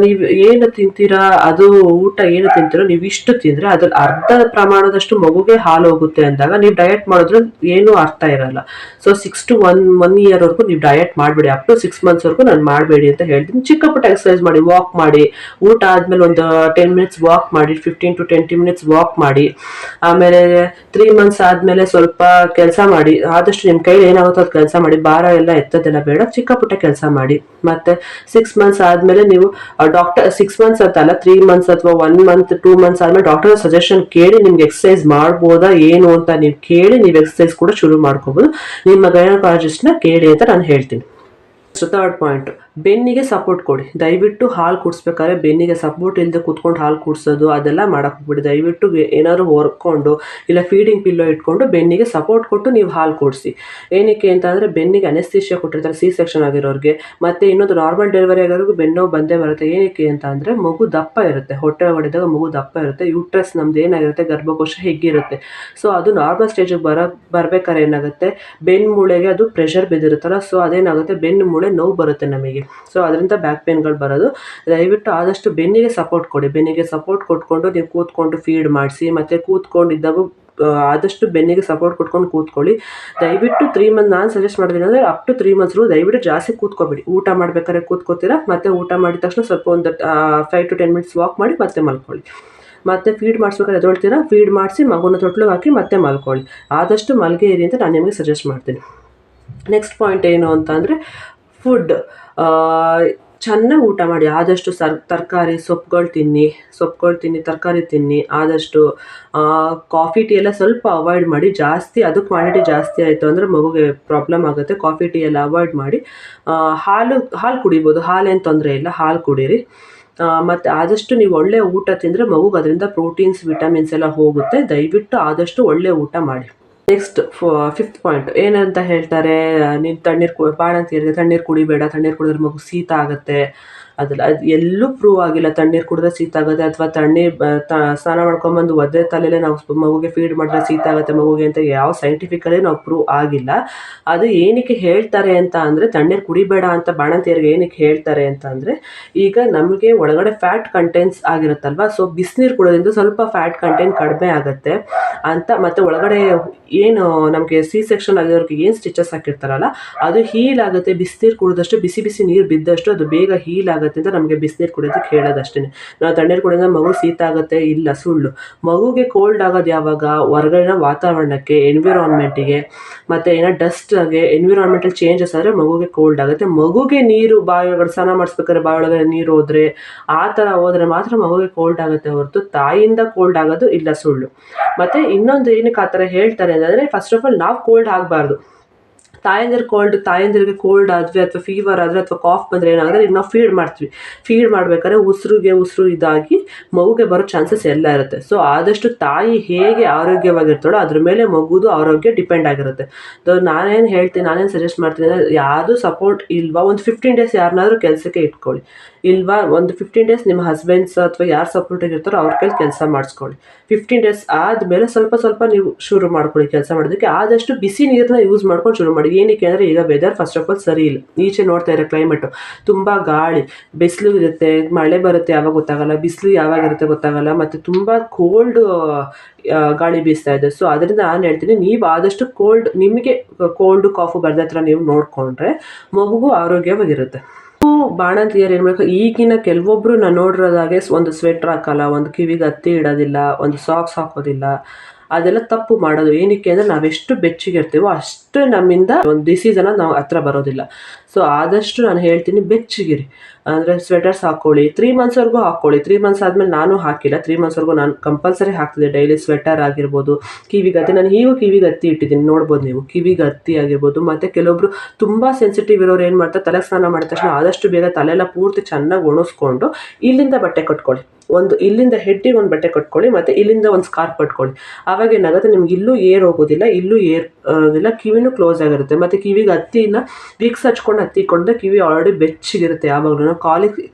ನೀವು ಏನು ತಿಂತೀರಾ, ಅದು ಊಟ ಏನು ತಿಂತೀರೋ ನೀವು ಇಷ್ಟು ತಿಂದರೆ ಅದ್ರಲ್ಲಿ ಅರ್ಧ ಪ್ರಮಾಣದಷ್ಟು ಮಗುಗೆ ಹಾಲು ಹೋಗುತ್ತೆ ಅಂದಾಗ ನೀವು ಡಯಟ್ ಮಾಡಿದ್ರೆ ಏನೂ ಅರ್ಥ ಇರಲ್ಲ. ಸೊ 6 to 1 year ವರೆಗೂ ನೀವು ಡಯಟ್ ಮಾಡಬೇಡಿ. ಅಪ್ ಟು 6 months ವರೆಗೂ ನಾನು ಮಾಡಬೇಡಿ ಅಂತ ಹೇಳ್ತೀನಿ. ಚಿಕ್ಕ ಪುಟ್ಟ ಎಕ್ಸರ್ಸೈಸ್ ಮಾಡಿ, ವಾಕ್ ಮಾಡಿ, ಊಟ ಆದ್ಮೇಲೆ ಒಂದು 10 minutes ವಾಕ್ ಮಾಡಿ, 15 to 20 minutes ವಾಕ್ ಮಾಡಿ. ಆಮೇಲೆ 3 months ಆದ್ಮೇಲೆ ಸ್ವಲ್ಪ ಕೆಲಸ ಮಾಡಿ. ಆದಷ್ಟು ನಿಮ್ಮ ಕೈಲಿ ಏನಾಗುತ್ತೋ ಅದು ಕೆಲಸ ಮಾಡಿ. ಭಾರ ಎಲ್ಲ ಎತ್ತದೆಲ್ಲ ಬೇಡ, ಚಿಕ್ಕ ಪುಟ್ಟ ಕೆಲಸ ಮಾಡಿ. ಮತ್ತೆ 6 months ಆದ್ಮೇಲೆ ನೀವು ಡಾಕ್ಟರ್ 6 months ಅಂತಲ್ಲ, 3 months ಅಥವಾ 1 month 2 months ಆದ್ಮೇಲೆ ಡಾಕ್ಟರ್ ಸಜೆಷನ್ ಕೇಳಿ ನಿಮ್ಗೆ ಎಕ್ಸರ್ಸೈಸ್ ಮಾಡ್ಬೋದಾ ಏನು ಅಂತ ನೀವು ಕೇಳಿ ನೀವು ಎಕ್ಸರ್ಸೈಸ್ ಕೂಡ ಶುರು ಮಾಡ್ಕೋಬಹುದು. ನಿಮ್ಮ ಗೈನಕಾಲಜಿಸ್ಟ್ ನ ಕೇಳಿ ಅಂತ ನಾನು ಹೇಳ್ತೀನಿ. ಸೊ 3rd ಪಾಯಿಂಟ್, ಬೆನ್ನಿಗೆ ಸಪೋರ್ಟ್ ಕೊಡಿ. ದಯವಿಟ್ಟು ಹಾಲು ಕುಡಿಸ್ಬೇಕಾದ್ರೆ ಬೆನ್ನಿಗೆ ಸಪೋರ್ಟ್ ಇಲ್ಲದೆ ಕೂತ್ಕೊಂಡು ಹಾಲು ಕುಡಿಸೋದು ಅದೆಲ್ಲ ಮಾಡಕ್ಕೆ ಹೋಗ್ಬಿಡಿ. ದಯವಿಟ್ಟು ಏನಾದ್ರು ಹೊರ್ಕೊಂಡು ಇಲ್ಲ ಫೀಡಿಂಗ್ ಪಿಲ್ಲೋ ಇಟ್ಕೊಂಡು ಬೆನ್ನಿಗೆ ಸಪೋರ್ಟ್ ಕೊಟ್ಟು ನೀವು ಹಾಲು ಕುಡಿಸಿ. ಏನಕ್ಕೆ ಅಂತಂದರೆ, ಬೆನ್ನಿಗೆ ಅನೆಸ್ಥಿಷಿಯಾ ಕೊಟ್ಟಿರ್ತಾರೆ C-ಸೆಕ್ಷನ್ ಆಗಿರೋರಿಗೆ. ಮತ್ತು ಇನ್ನೊಂದು ನಾರ್ಮಲ್ ಡೆಲಿವರಿ ಆಗೋರಿಗೂ ಬೆನ್ನೋವು ಬಂದೇ ಬರುತ್ತೆ. ಏನಕ್ಕೆ ಅಂತ ಅಂದರೆ, ಮಗು ದಪ್ಪ ಇರುತ್ತೆ, ಹೊಟ್ಟೆ ಒಳಗಡೆದಾಗ ಮಗು ದಪ್ಪ ಇರುತ್ತೆ. ಯೂಟ್ರಸ್ ನಮ್ದು ಏನಾಗಿರುತ್ತೆ, ಗರ್ಭಕೋಶ ಹಿಗ್ಗಿರುತ್ತೆ. ಸೊ ಅದು ನಾರ್ಮಲ್ ಸ್ಟೇಜಿಗೆ ಬರ್ಬೇಕಾದ್ರೆ ಏನಾಗುತ್ತೆ, ಬೆನ್ನು ಮೂಳೆಗೆ ಅದು ಪ್ರೆಷರ್ ಬಿದ್ದಿರುತ್ತಲ್ಲ, ಸೊ ಅದೇನಾಗುತ್ತೆ, ಬೆನ್ನು ಮೂಳೆ ನೋವು ಬರುತ್ತೆ ನಮಗೆ. ಸೊ ಅದರಿಂದ ಬ್ಯಾಕ್ ಪೇನ್ಗಳು ಬರೋದು. ದಯವಿಟ್ಟು ಆದಷ್ಟು ಬೆನ್ನಿಗೆ ಸಪೋರ್ಟ್ ಕೊಡಿ. ಬೆನ್ನಿಗೆ ಸಪೋರ್ಟ್ ಕೊಟ್ಕೊಂಡು ನೀವು ಕೂತ್ಕೊಂಡು ಫೀಡ್ ಮಾಡಿಸಿ. ಮತ್ತು ಕೂತ್ಕೊಂಡಿದ್ದಾಗ ಆದಷ್ಟು ಬೆನ್ನಿಗೆ ಸಪೋರ್ಟ್ ಕೊಟ್ಕೊಂಡು ಕೂತ್ಕೊಳ್ಳಿ. ದಯವಿಟ್ಟು 3 months ನಾನು ಸಜೆಸ್ಟ್ ಮಾಡ್ತೀನಿ ಅಂದರೆ ಅಪ್ ಟು 3 months ದಯವಿಟ್ಟು ಜಾಸ್ತಿ ಕೂತ್ಕೋಬೇಡಿ. ಊಟ ಮಾಡ್ಬೇಕಾದ್ರೆ ಕೂತ್ಕೋತೀರಾ, ಮತ್ತೆ ಊಟ ಮಾಡಿದ ತಕ್ಷಣ ಸ್ವಲ್ಪ ಒಂದು 5 to 10 minutes ವಾಕ್ ಮಾಡಿ ಮತ್ತೆ ಮಲ್ಕೊಳ್ಳಿ. ಮತ್ತೆ ಫೀಡ್ ಮಾಡಿಸ್ಬೇಕಾದ್ರೆ ಎದೊಳ್ತೀರಾ, ಫೀಡ್ ಮಾಡಿಸಿ ಮಗುನ ತೊಟ್ಲಿಗೆ ಹಾಕಿ ಮತ್ತೆ ಮಲ್ಕೊಳ್ಳಿ. ಆದಷ್ಟು ಮಲ್ಗೆ ಇರಿ ಅಂತ ನಾನು ನಿಮಗೆ ಸಜೆಸ್ಟ್ ಮಾಡ್ತೀನಿ. ನೆಕ್ಸ್ಟ್ ಪಾಯಿಂಟ್ ಏನು ಅಂತ ಅಂದರೆ, ಫುಡ್ ಚೆನ್ನಾಗಿ ಊಟ ಮಾಡಿ. ಆದಷ್ಟು ತರಕಾರಿ ಸೊಪ್ಪುಗಳು ತಿನ್ನಿ, ತರಕಾರಿ ತಿನ್ನಿ. ಆದಷ್ಟು ಕಾಫಿ ಟೀ ಎಲ್ಲ ಸ್ವಲ್ಪ ಅವಾಯ್ಡ್ ಮಾಡಿ. ಜಾಸ್ತಿ ಅದು ಕ್ವಾಂಟಿಟಿ ಜಾಸ್ತಿ ಆಯಿತು ಅಂದರೆ ಮಗುಗೆ ಪ್ರಾಬ್ಲಮ್ ಆಗುತ್ತೆ. ಕಾಫಿ ಟೀ ಎಲ್ಲ ಅವಾಯ್ಡ್ ಮಾಡಿ. ಹಾಲು ಕುಡಿಬೋದು, ಹಾಲೇನು ತೊಂದರೆ ಇಲ್ಲ, ಹಾಲು ಕುಡೀರಿ. ಮತ್ತು ಆದಷ್ಟು ನೀವು ಒಳ್ಳೆ ಊಟ ತಿಂದರೆ ಮಗುಗೆ ಅದರಿಂದ ಪ್ರೋಟೀನ್ಸ್ ವಿಟಮಿನ್ಸ್ ಎಲ್ಲ ಹೋಗುತ್ತೆ. ದಯವಿಟ್ಟು ಆದಷ್ಟು ಒಳ್ಳೆ ಊಟ ಮಾಡಿ. ನೆಕ್ಸ್ಟ್ 5th ಪಾಯಿಂಟ್ ಏನಂತ ಹೇಳ್ತಾರೆ, ನೀನು ತಣ್ಣೀರು ಕುಡಿಬೇಡ, ತಣ್ಣೀರು ಕುಡಿದ್ರೆ ಮಗು ಶೀತ ಆಗುತ್ತೆ. ಅದು ಎಲ್ಲೂ ಪ್ರೂವ್ ಆಗಿಲ್ಲ ತಣ್ಣೀರು ಕುಡಿದ್ರೆ ಶೀತ ಆಗುತ್ತೆ, ಅಥವಾ ಸ್ನಾನ ಮಾಡ್ಕೊಂಬಂದು ಒದ್ದೆ ತಲೆಯಲ್ಲೇ ನಾವು ಮಗುಗೆ ಫೀಡ್ ಮಾಡಿದ್ರೆ ಶೀತ ಆಗುತ್ತೆ ಮಗುಗೆ ಅಂತ ಯಾವ ಸೈಂಟಿಫಿಕಲಿ ನಾವು ಪ್ರೂವ್ ಆಗಿಲ್ಲ. ಅದು ಏನಕ್ಕೆ ಹೇಳ್ತಾರೆ ಅಂತ ಅಂದರೆ, ತಣ್ಣೀರು ಕುಡಿಬೇಡ ಅಂತ ಬಾಣಂತಿಯರಿಗೆ ಏನಕ್ಕೆ ಹೇಳ್ತಾರೆ ಅಂತ ಅಂದರೆ, ಈಗ ನಮಗೆ ಒಳಗಡೆ ಫ್ಯಾಟ್ ಕಂಟೆಂಟ್ಸ್ ಆಗಿರುತ್ತಲ್ವ, ಸೊ ಬಿಸಿನೀರು ಕುಡಿಯೋದ್ರಿಂದ ಸ್ವಲ್ಪ ಫ್ಯಾಟ್ ಕಂಟೆಂಟ್ ಕಡಿಮೆ ಆಗುತ್ತೆ ಅಂತ. ಮತ್ತು ಒಳಗಡೆ ಏನು ನಮಗೆ ಸಿ ಸೆಕ್ಷನ್ ಆಗಿರೋರಿಗೆ ಏನು ಸ್ಟಿಚಸ್ ಹಾಕಿರ್ತಾರಲ್ಲ ಅದು ಹೀಲ್ ಆಗುತ್ತೆ. ಬಿಸಿನೀರು ಕುಡಿದಷ್ಟು, ಬಿಸಿ ಬಿಸಿ ನೀರು ಬಿದ್ದಷ್ಟು ಅದು ಬೇಗ ಹೀಲ್ ಆಗುತ್ತೆ ಅಂತ ನಮಗೆ ಬಿಸಿನೀರು ಕುಡಿಯೋದಕ್ಕೆ ಹೇಳೋದಷ್ಟೇ. ನಾವು ತಣ್ಣೀರು ಕುಡಿಯೋದ್ರಿಂದ ಮಗು ಶೀತ ಆಗುತ್ತೆ, ಇಲ್ಲ, ಸುಳ್ಳು. ಮಗುಗೆ ಕೋಲ್ಡ್ ಆಗೋದು ಯಾವಾಗ? ಹೊರಗಡೆ ವಾತಾವರಣಕ್ಕೆ, ಎನ್ವಿರಾನ್ಮೆಂಟಿಗೆ, ಮತ್ತು ಏನೋ ಡಸ್ಟ್ಗೆ, ಎನ್ವಿರಾನ್ಮೆಂಟಲ್ ಚೇಂಜಸ್ ಆದರೆ ಮಗುಗೆ ಕೋಲ್ಡ್ ಆಗುತ್ತೆ. ಮಗುಗೆ ನೀರು ಬಾಯಿ ಒಳಗಡೆ ಸ್ನಾನ ಮಾಡಿಸ್ಬೇಕಾದ್ರೆ ಬಾಯಿ ಒಳಗಡೆ ನೀರು ಹೋದರೆ ಆ ಥರ ಹೋದರೆ ಮಾತ್ರ ಮಗುಗೆ ಕೋಲ್ಡ್ ಆಗುತ್ತೆ ಹೊರತು ತಾಯಿಯಿಂದ ಕೋಲ್ಡ್ ಆಗೋದು ಇಲ್ಲ, ಸುಳ್ಳು. ಮತ್ತು ಇನ್ನೊಂದು ಏನಕ್ಕೆ ಆ ಥರ ಹೇಳ್ತಾರೆ ಅಂದರೆ, ಫಸ್ಟ್ ಆಫ್ ಆಲ್ ನಾವು ಕೋಲ್ಡ್ ಆಗಬಾರ್ದು. ತಾಯಂದಿರಿಗೆ ಕೋಲ್ಡ್ ಆದರೆ ಅಥವಾ ಫೀವರ್ ಆದರೆ ಅಥವಾ ಕಾಫ್ ಬಂದರೆ ಏನಾಗುತ್ತೆ, ಈಗ ನಾವು ಫೀಡ್ ಮಾಡ್ತೀವಿ. ಫೀಡ್ ಮಾಡಬೇಕಾದ್ರೆ ಉಸಿರು ಇದಾಗಿ ಮಗುಗೆ ಬರೋ ಚಾನ್ಸಸ್ ಎಲ್ಲ ಇರುತ್ತೆ. ಸೊ ಆದಷ್ಟು ತಾಯಿ ಹೇಗೆ ಆರೋಗ್ಯವಾಗಿರ್ತಾಳೋ ಅದ್ರ ಮೇಲೆ ಮಗುದು ಆರೋಗ್ಯ ಡಿಪೆಂಡ್ ಆಗಿರುತ್ತೆ. ನಾನೇನು ಸಜೆಸ್ಟ್ ಮಾಡ್ತೀನಿ ಅಂದರೆ, ಯಾವುದು ಸಪೋರ್ಟ್ ಇಲ್ವಾ ಒಂದು 15 ಡೇಸ್ ಯಾರನ್ನಾದ್ರೂ ಕೆಲಸಕ್ಕೆ ಇಟ್ಕೊಳ್ಳಿ. ಇಲ್ವಾ ಒಂದು 15 ಡೇಸ್ ನಿಮ್ಮ ಹಸ್ಬೆಂಡ್ಸ್ ಅಥವಾ ಯಾರು ಸಪೋರ್ಟಿಗೆ ಇರ್ತಾರೋ ಅವ್ರ ಕೈಲಿ ಕೆಲಸ ಮಾಡಿಸ್ಕೊಳ್ಳಿ. 15 ಡೇಸ್ ಆದಮೇಲೆ ಸ್ವಲ್ಪ ನೀವು ಶುರು ಮಾಡ್ಕೊಳ್ಳಿ ಕೆಲಸ ಮಾಡೋದಕ್ಕೆ. ಆದಷ್ಟು ಬಿಸಿ ನೀರನ್ನ ಯೂಸ್ ಮಾಡ್ಕೊಂಡು ಶುರು ಮಾಡಿ. ಏನಕ್ಕೆ ಅಂದರೆ ಈಗ ವೆದರ್ ಫಸ್ಟ್ ಆಫ್ ಆಲ್ ಸರಿ ಇಲ್ಲ. ಈಚೆ ನೋಡ್ತಾ ಇರೋ ಕ್ಲೈಮೇಟು ತುಂಬ ಗಾಳಿ, ಬಿಸಿಲು ಇರುತ್ತೆ, ಮಳೆ ಬರುತ್ತೆ ಯಾವಾಗ ಗೊತ್ತಾಗಲ್ಲ, ಬಿಸಿಲು ಯಾವಾಗ ಇರುತ್ತೆ ಗೊತ್ತಾಗಲ್ಲ, ಮತ್ತು ತುಂಬ ಕೋಲ್ಡ್ ಗಾಳಿ ಬೀಸ್ತಾ ಇದೆ. ಸೊ ಅದರಿಂದ ನಾನು ಹೇಳ್ತೀನಿ, ನೀವು ಆದಷ್ಟು ನಿಮಗೆ ಕೋಲ್ಡು ಕಾಫು ಬರ್ದ ಹತ್ರ ನೀವು ನೋಡಿಕೊಂಡ್ರೆ ಮಗುಗೂ ಆರೋಗ್ಯವಾಗಿರುತ್ತೆ. ಬಾಣಂತಿಯರು ಏನು ಮಾಡಬೇಕು, ಈಗಿನ ಕೆಲವೊಬ್ಬರು ನಾನು ನೋಡಿರೋದಾಗೆ ಒಂದು ಸ್ವೆಟ್ರ್ ಹಾಕಲ್ಲ, ಒಂದು ಕಿವಿಗೆ ಹತ್ತಿ ಇಡೋದಿಲ್ಲ, ಒಂದು ಸಾಕ್ಸ್ ಹಾಕೋದಿಲ್ಲ. ಅದೆಲ್ಲ ತಪ್ಪು ಮಾಡೋದು. ಏನಕ್ಕೆ ಅಂದರೆ ನಾವೆಷ್ಟು ಬೆಚ್ಚಗಿರ್ತೀವೋ ಅಷ್ಟು ನಮ್ಮಿಂದ ಒಂದು ಡಿಸೀಸನ್ನು ನಾವು ಹತ್ರ ಬರೋದಿಲ್ಲ. ಸೊ ಆದಷ್ಟು ನಾನು ಹೇಳ್ತೀನಿ ಬೆಚ್ಚಗಿರಿ. ಅಂದರೆ ಸ್ವೆಟರ್ಸ್ ಹಾಕ್ಕೊಳ್ಳಿ, 3 ಮಂತ್ಸ್ವರೆಗೂ ಹಾಕ್ಕೊಳ್ಳಿ. 3 ಮಂತ್ಸ್ ಆದಮೇಲೆ ನಾನು ಹಾಕಿಲ್ಲ, 3 ಮಂತ್ಸ್ವರೆಗೂ ನಾನು ಕಂಪಲ್ಸರಿ ಹಾಕ್ತಿದ್ದೆ. ಡೈಲಿ ಸ್ವೆಟರ್ ಆಗಿರ್ಬೋದು, ಕಿವಿಗತ್ತಿ, ನಾನು ಈಗೂ ಕಿವಿಗತ್ತಿ ಇಟ್ಟಿದ್ದೀನಿ, ನೋಡ್ಬೋದು ನೀವು. ಕಿವಿಗತ್ತಿ ಆಗಿರ್ಬೋದು. ಮತ್ತು ಕೆಲವೊಬ್ರು ತುಂಬ ಸೆನ್ಸಿಟಿವ್ ಇರೋರು ಏನು ಮಾಡ್ತಾರೆ, ತಲೆ ಸ್ನಾನ ಮಾಡಿದ ತಕ್ಷಣ ಆದಷ್ಟು ಬೇಗ ತಲೆಲ್ಲ ಪೂರ್ತಿ ಚೆನ್ನಾಗಿ ಒಣಗಿಸ್ಕೊಂಡು ಇಲ್ಲಿಂದ ಬಟ್ಟೆ ಕಟ್ಕೊಳ್ಳಿ. ಇಲ್ಲಿಂದ ಹೆಡ್ಡಿಗೆ ಒಂದು ಬಟ್ಟೆ ಕಟ್ಕೊಳ್ಳಿ, ಮತ್ತು ಇಲ್ಲಿಂದ ಒಂದು ಸ್ಕಾರ್ಫ್ ಕಟ್ಕೊಳ್ಳಿ. ಆವಾಗ ಏನಾಗುತ್ತೆ, ನಿಮ್ಗೆ ಇಲ್ಲೂ ಏರ್ ಹೋಗೋದಿಲ್ಲ, ಇಲ್ಲೂ ಏರ್ ಇರೋದಿಲ್ಲ, ಕಿವಿನೂ ಕ್ಲೋಸ್ ಆಗಿರುತ್ತೆ. ಮತ್ತು ಕಿವಿಗೆ ಹತ್ತಿನ ವಿಕ್ಸ್ ಹಚ್ಕೊಂಡು ಹತ್ತಿಕೊಂಡ್ರೆ ಕಿವಿ ಆಲ್ರೆಡಿ ಬೆಚ್ಚಗಿರುತ್ತೆ. ಯಾವಾಗಲೂ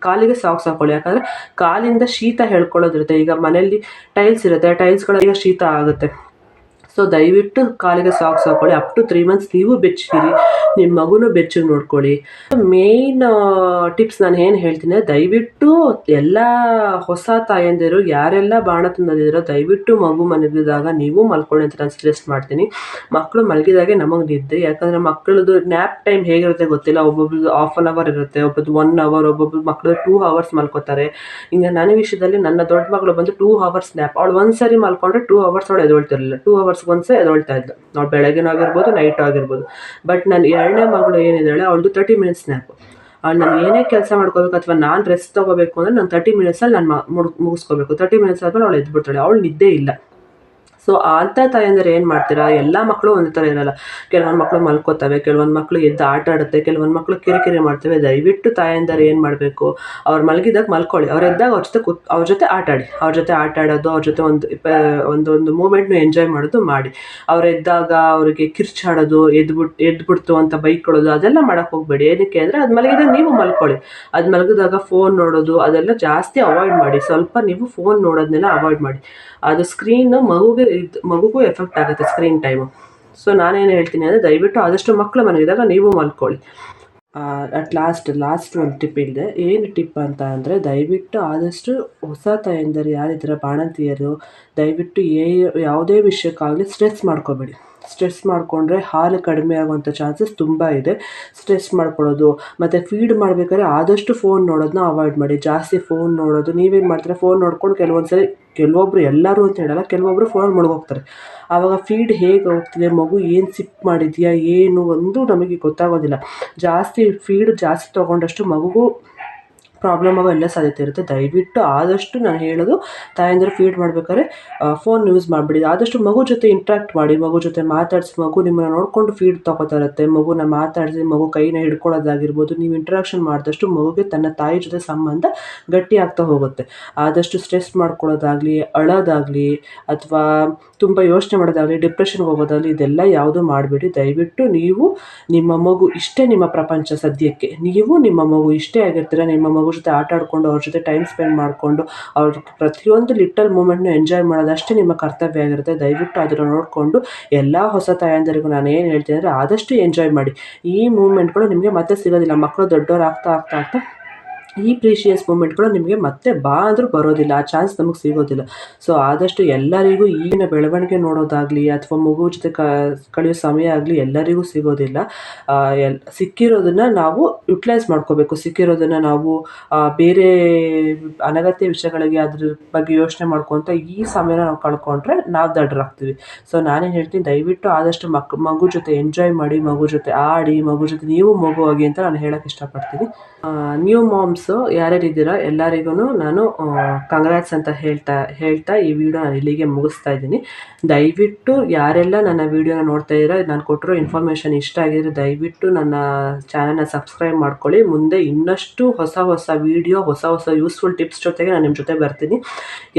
ಕಾಲಿಗೆ ಸಾಕ್ಸ್ ಹಾಕೊಳ್ಳಿ. ಯಾಕಂದರೆ ಕಾಲಿಂದ ಶೀತ ಹೇಳ್ಕೊಳ್ಳೋದಿರುತ್ತೆ. ಈಗ ಮನೆಯಲ್ಲಿ ಟೈಲ್ಸ್ ಇರುತ್ತೆ, ಟೈಲ್ಸ್ಗಳಿಗೆ ಶೀತ ಆಗುತ್ತೆ. ಸೊ ದಯವಿಟ್ಟು ಕಾಲಿಗೆ ಸಾಕ್ಸ್ ಹಾಕೊಳ್ಳಿ. ಅಪ್ ಟು 3 ಮಂತ್ಸ್ ನೀವು ಬೆಚ್ಚಗಿರಿ, ನಿಮ್ಮ ಮಗುನೂ ಬೆಚ್ಚಗೆ ನೋಡ್ಕೊಳ್ಳಿ. ಮೇಯ್ನ್ ಟಿಪ್ಸ್ ನಾನು ಏನು ಹೇಳ್ತೀನಿ, ದಯವಿಟ್ಟು ಎಲ್ಲ ಹೊಸ ತಾಯಂದಿರು ಯಾರೆಲ್ಲ ಬಾಣ ತಂದಿದ್ದೀರೋ ದಯವಿಟ್ಟು ಮಗು ಮಲಗಿದಾಗ ನೀವು ಮಲ್ಕೊಳ್ಳಿ ಅಂತ ನಾನು ಸಜೆಸ್ಟ್ ಮಾಡ್ತೀನಿ. ಮಕ್ಕಳು ಮಲಗಿದಾಗೆ ನಮಗೆ ನಿದ್ದೆ. ಯಾಕಂದರೆ ಮಕ್ಕಳದು ನ್ಯಾಪ್ ಟೈಮ್ ಹೇಗಿರುತ್ತೆ ಗೊತ್ತಿಲ್ಲ. ಒಬ್ಬೊಬ್ರದ್ದು 1/2 hour ಇರುತ್ತೆ, ಒಬ್ಬರದ್ದು 1 hour, ಒಬ್ಬೊಬ್ರು ಮಕ್ಕಳು 2 hours ಮಲ್ಕೋತಾರೆ. ಈಗ ನನ್ನ ವಿಷಯದಲ್ಲಿ ನನ್ನ ದೊಡ್ಡ ಮಗಳು ಬಂದು 2 hours ನ್ಯಾಪ್. ಅವಳು ಒಂದ್ಸರಿ ಮಲ್ಕೊಂಡ್ರೆ 2 hours ಅವಳು ಎದೊಳ್ತಿರಲಿಲ್ಲ. 2 hours ಒಂದ್ಸರಿ ಎದೊಳ್ತಾ ಇದ್ಲು. ಅವ್ಳು ಬೆಳಗ್ಗೆನೂ ಆಗಿರ್ಬೋದು, ನೈಟು ಆಗಿರ್ಬೋದು. ಬಟ್ ನನ್ನ 2ನೇ ಮಗಳು ಏನಿದ್ದಾಳೆ ಅವಳದು 30 minutes ನ್ಯಾಪ್. ನಾನು ಏನೇ ಕೆಲಸ ಮಾಡ್ಕೋಬೇಕು ಅಥವಾ ನಾನು ರೆಸ್ಟ್ ತೊಗೋಬೇಕು ಅಂದರೆ ನಾನು 30 minutesಲ್ಲಿ ನಾನು ಮುಗಿಸ್ಕೋಬೇಕು. 30 minutes ಆದಮೇಲೆ ಅವಳು ಎದ್ಬಿಡ್ತಾಳೆ, ಅವಳು ನಿದ್ದೆ ಇಲ್ಲ. ಸೊ ಅಂಥ ತಾಯಂದಿರು ಏನು ಮಾಡ್ತೀರಾ, ಎಲ್ಲ ಮಕ್ಕಳು ಒಂದೇ ಥರ ಇರೋಲ್ಲ. ಕೆಲವೊಂದು ಮಕ್ಕಳು ಮಲ್ಕೋತವೆ, ಕೆಲವೊಂದು ಮಕ್ಕಳು ಎದ್ದು ಆಟ ಆಡುತ್ತೆ, ಕೆಲವೊಂದು ಮಕ್ಕಳು ಕಿರಿಕಿರಿ ಮಾಡ್ತವೆ. ದಯವಿಟ್ಟು ತಾಯಂದಿರು ಏನು ಮಾಡಬೇಕು, ಅವ್ರು ಮಲಗಿದಾಗ ಮಲ್ಕೊಳ್ಳಿ, ಅವ್ರು ಎದ್ದಾಗ ಅವ್ರ ಜೊತೆ ಆಟ ಆಡಿ. ಅವ್ರ ಜೊತೆ ಆಟ ಆಡೋದು, ಅವ್ರ ಜೊತೆ ಒಂದು ಮೂಮೆಂಟ್ನು ಎಂಜಾಯ್ ಮಾಡೋದು ಮಾಡಿ. ಅವ್ರು ಎದ್ದಾಗ ಅವರಿಗೆ ಕಿರ್ಚಾಡೋದು, ಎದ್ಬಿಡ್ತು ಅಂತ ಬೈಕೊಳ್ಳೋದು ಅದೆಲ್ಲ ಮಾಡೋಕ್ಕೆ ಹೋಗಬೇಡಿ. ಏನಕ್ಕೆ ಅಂದರೆ ಅದು ಮಲಗಿದಾಗ ನೀವು ಮಲ್ಕೊಳ್ಳಿ. ಅದು ಮಲಗಿದಾಗ ಫೋನ್ ನೋಡೋದು ಅದೆಲ್ಲ ಜಾಸ್ತಿ ಅವಾಯ್ಡ್ ಮಾಡಿ. ಸ್ವಲ್ಪ ನೀವು ಫೋನ್ ನೋಡೋದನ್ನೆಲ್ಲ ಅವಾಯ್ಡ್ ಮಾಡಿ. ಅದು ಸ್ಕ್ರೀನು ಮಗುಗೂ ಎಫೆಕ್ಟ್ ಆಗುತ್ತೆ, ಸ್ಕ್ರೀನ್ ಟೈಮು. ಸೊ ನಾನೇನು ಹೇಳ್ತೀನಿ ಅಂದರೆ, ದಯವಿಟ್ಟು ಆದಷ್ಟು ಮಕ್ಕಳು ಮಲಗಿದಾಗ ನೀವು ಮಲ್ಕೊಳ್ಳಿ. ಲಾಸ್ಟ್ ಒಂದು ಟಿಪ್ ಇದೆ. ಏನು ಟಿಪ್ ಅಂತ ಅಂದರೆ, ದಯವಿಟ್ಟು ಆದಷ್ಟು ಹೊಸ ತಾಯಂದಿರು ಯಾರಿದ್ದೀರ, ಬಾಣಂತಿಯರು, ದಯವಿಟ್ಟು ಯಾವುದೇ ವಿಷಯಕ್ಕಾಗಲಿ ಸ್ಟ್ರೆಸ್ ಮಾಡ್ಕೋಬೇಡಿ. ಸ್ಟ್ರೆಸ್ ಮಾಡಿಕೊಂಡ್ರೆ ಹಾಲು ಕಡಿಮೆ ಆಗುವಂಥ ಚಾನ್ಸಸ್ ತುಂಬ ಇದೆ. ಸ್ಟ್ರೆಸ್ ಮಾಡ್ಕೊಳ್ಳೋದು ಮತ್ತು ಫೀಡ್ ಮಾಡಬೇಕಾದ್ರೆ ಆದಷ್ಟು ಫೋನ್ ನೋಡೋದನ್ನ ಅವಾಯ್ಡ್ ಮಾಡಿ. ಜಾಸ್ತಿ ಫೋನ್ ನೋಡೋದು, ನೀವೇನು ಮಾಡ್ತೀರಾ, ಫೋನ್ ನೋಡ್ಕೊಂಡು ಕೆಲವೊಬ್ಬರು, ಎಲ್ಲರೂ ಅಂತ ಹೇಳಲ್ಲ, ಕೆಲವೊಬ್ಬರು ಫೋನಲ್ಲಿ ಮುಳುಗೋಗ್ತಾರೆ. ಆವಾಗ ಫೀಡ್ ಹೇಗೆ ಹೋಗ್ತಿದೆ, ಮಗು ಏನು ಸಿಪ್ ಮಾಡಿದೆಯಾ ಏನು ಒಂದು ನಮಗೆ ಗೊತ್ತಾಗೋದಿಲ್ಲ. ಫೀಡ್ ಜಾಸ್ತಿ ತೊಗೊಂಡಷ್ಟು ಮಗುಗೂ ಪ್ರಾಬ್ಲಮ್ ಆಗೋ ಎಲ್ಲ ಸಾಧ್ಯತೆ ಇರುತ್ತೆ. ದಯವಿಟ್ಟು ಆದಷ್ಟು ನಾನು ಹೇಳೋದು, ತಾಯಂದಿರು ಫೀಡ್ ಮಾಡಬೇಕಾದ್ರೆ ಫೋನ್ ಯೂಸ್ ಮಾಡಿಬಿಡಿ. ಆದಷ್ಟು ಮಗು ಜೊತೆ ಇಂಟ್ರ್ಯಾಕ್ಟ್ ಮಾಡಿ, ಮಗು ಜೊತೆ ಮಾತಾಡಿಸಿ. ಮಗು ನಿಮ್ಮನ್ನು ನೋಡಿಕೊಂಡು ಫೀಡ್ ತೊಗೋತಾ ಇರುತ್ತೆ. ಮಗುನ ಮಾತಾಡಿಸಿ, ಮಗು ಕೈನ ಹಿಡ್ಕೊಳ್ಳೋದಾಗಿರ್ಬೋದು. ನೀವು ಇಂಟ್ರಾಕ್ಷನ್ ಮಾಡಿದಷ್ಟು ಮಗುಗೆ ತನ್ನ ತಾಯಿ ಜೊತೆ ಸಂಬಂಧ ಗಟ್ಟಿ ಆಗ್ತಾ ಹೋಗುತ್ತೆ. ಆದಷ್ಟು ಸ್ಟ್ರೆಸ್ ಮಾಡ್ಕೊಳ್ಳೋದಾಗಲಿ, ಅಳೋದಾಗಲಿ, ಅಥವಾ ತುಂಬ ಯೋಚನೆ ಮಾಡೋದಾಗಲಿ, ಡಿಪ್ರೆಷನ್ಗೆ ಹೋಗೋದಾಗಲಿ, ಇದೆಲ್ಲ ಯಾವುದೂ ಮಾಡಬೇಡಿ. ದಯವಿಟ್ಟು ನೀವು ನಿಮ್ಮ ಮಗು ಇಷ್ಟೇ ನಿಮ್ಮ ಪ್ರಪಂಚ. ಸದ್ಯಕ್ಕೆ ನೀವು ನಿಮ್ಮ ಮಗು ಇಷ್ಟೇ ಆಗಿರ್ತೀರ. ನಿಮ್ಮ ಮಗು ಜೊತೆ ಆಟ ಆಡಿಕೊಂಡು, ಅವ್ರ ಜೊತೆ ಟೈಮ್ ಸ್ಪೆಂಡ್ ಮಾಡಿಕೊಂಡು, ಅವ್ರ ಪ್ರತಿಯೊಂದು ಲಿಟಲ್ ಮೂಮೆಂಟ್ನ ಎಂಜಾಯ್ ಮಾಡೋದಷ್ಟೇ ನಿಮ್ಮ ಕರ್ತವ್ಯ ಆಗಿರುತ್ತೆ. ದಯವಿಟ್ಟು ಅದನ್ನು ನೋಡಿಕೊಂಡು ಎಲ್ಲ ಹೊಸ ತಾಯಂದಿರಿಗೂ ನಾನು ಏನು ಹೇಳ್ತೀನಿ ಅಂದರೆ, ಆದಷ್ಟು ಎಂಜಾಯ್ ಮಾಡಿ. ಈ ಮೂಮೆಂಟ್ಗಳು ನಿಮಗೆ ಮತ್ತೆ ಸಿಗೋದಿಲ್ಲ. ಮಕ್ಕಳು ದೊಡ್ಡವ್ರು ಆಗ್ತಾ ಈ ಪ್ರೀಶಿಯಸ್ ಮೂಮೆಂಟ್ಗಳು ನಿಮಗೆ ಮತ್ತೆ ಬಾ ಅಂದರೂ ಬರೋದಿಲ್ಲ, ಆ ಚಾನ್ಸ್ ನಮಗೆ ಸಿಗೋದಿಲ್ಲ. ಸೊ ಆದಷ್ಟು ಎಲ್ಲರಿಗೂ ಈಗಿನ ಬೆಳವಣಿಗೆ ನೋಡೋದಾಗಲಿ ಅಥವಾ ಮಗು ಜೊತೆ ಕಳೆಯೋ ಸಮಯ ಆಗಲಿ ಎಲ್ಲರಿಗೂ ಸಿಗೋದಿಲ್ಲ. ಸಿಕ್ಕಿರೋದನ್ನು ನಾವು ಯುಟಿಲೈಸ್ ಮಾಡ್ಕೋಬೇಕು. ಸಿಕ್ಕಿರೋದನ್ನು ನಾವು ಬೇರೆ ಅನಗತ್ಯ ವಿಷಯಗಳಿಗೆ ಅದ್ರ ಬಗ್ಗೆ ಯೋಚನೆ ಮಾಡ್ಕೊತ ಈ ಸಮಯನ ನಾವು ಕಳ್ಕೊಂಡ್ರೆ ನಾವು ದಡ್ಡರಾಗ್ತೀವಿ. ಸೊ ನಾನೇನು ಹೇಳ್ತೀನಿ, ದಯವಿಟ್ಟು ಆದಷ್ಟು ಮಗು ಜೊತೆ ಎಂಜಾಯ್ ಮಾಡಿ, ಮಗು ಜೊತೆ ಆಡಿ, ಮಗು ಜೊತೆ ನೀವು ಮಗು ಆಗಿ ಅಂತ ನಾನು ಹೇಳೋಕ್ಕೆ ಇಷ್ಟಪಡ್ತೀನಿ. ನ್ಯೂ ಮಾಮ್ಸು ಯಾರ್ಯಾರಿದ್ದೀರಾ ಎಲ್ಲರಿಗೂ ನಾನು ಕಂಗ್ರ್ಯಾಟ್ಸ್ ಅಂತ ಹೇಳ್ತಾ ಈ ವಿಡಿಯೋ ನಾನು ಇಲ್ಲಿಗೆ ಮುಗಿಸ್ತಾ ಇದ್ದೀನಿ. ದಯವಿಟ್ಟು ಯಾರೆಲ್ಲ ನನ್ನ ವಿಡಿಯೋನ ನೋಡ್ತಾ ಇದ್ದೀರಾ, ನಾನು ಕೊಟ್ಟಿರೋ ಇನ್ಫಾರ್ಮೇಷನ್ ಇಷ್ಟ ಆಗಿದ್ರೆ ದಯವಿಟ್ಟು ನನ್ನ ಚಾನಲ್ನ ಸಬ್ಸ್ಕ್ರೈಬ್ ಮಾಡ್ಕೊಳ್ಳಿ. ಮುಂದೆ ಇನ್ನಷ್ಟು ಹೊಸ ವಿಡಿಯೋ, ಹೊಸ ಯೂಸ್ಫುಲ್ ಟಿಪ್ಸ್ ಜೊತೆಗೆ ನಾನು ನಿಮ್ಮ ಜೊತೆ ಬರ್ತೀನಿ.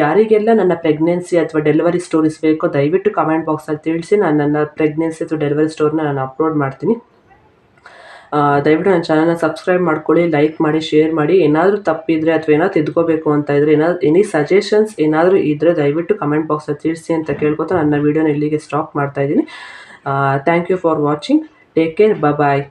ಯಾರಿಗೆಲ್ಲ ನನ್ನ ಪ್ರೆಗ್ನೆನ್ಸಿ ಅಥವಾ ಡೆಲಿವರಿ ಸ್ಟೋರೀಸ್ ಬೇಕೋ ದಯವಿಟ್ಟು ಕಮೆಂಟ್ ಬಾಕ್ಸಲ್ಲಿ ತಿಳಿಸಿ. ನಾನು ನನ್ನ ಪ್ರೆಗ್ನೆನ್ಸಿ ಅಥವಾ ಡೆಲಿವರಿ ಸ್ಟೋರಿನ ನಾನು ಅಪ್ಲೋಡ್ ಮಾಡ್ತೀನಿ. ದಯವಿಟ್ಟು ನನ್ನ ಚಾನಲ್ನ ಸಬ್ಸ್ಕ್ರೈಬ್ ಮಾಡ್ಕೊಳ್ಳಿ, ಲೈಕ್ ಮಾಡಿ, ಶೇರ್ ಮಾಡಿ. ಏನಾದರೂ ತಪ್ಪಿದರೆ ಅಥವಾ ಏನಾದ್ರು ತಿದ್ಕೋಬೇಕು ಅಂತ ಇದ್ದರೆ, ಎನಿ ಸಜೆಷನ್ಸ್ ಏನಾದರೂ ಇದ್ದರೆ ದಯವಿಟ್ಟು ಕಮೆಂಟ್ ಬಾಕ್ಸಲ್ಲಿ ತಿಳಿಸಿ ಅಂತ ಕೇಳ್ಕೊತಾ ನನ್ನ ವೀಡಿಯೋನ ಇಲ್ಲಿಗೆ ಸ್ಟಾಪ್ ಮಾಡ್ತಾ ಇದ್ದೀನಿ. Thank you for watching. Take care. Bye.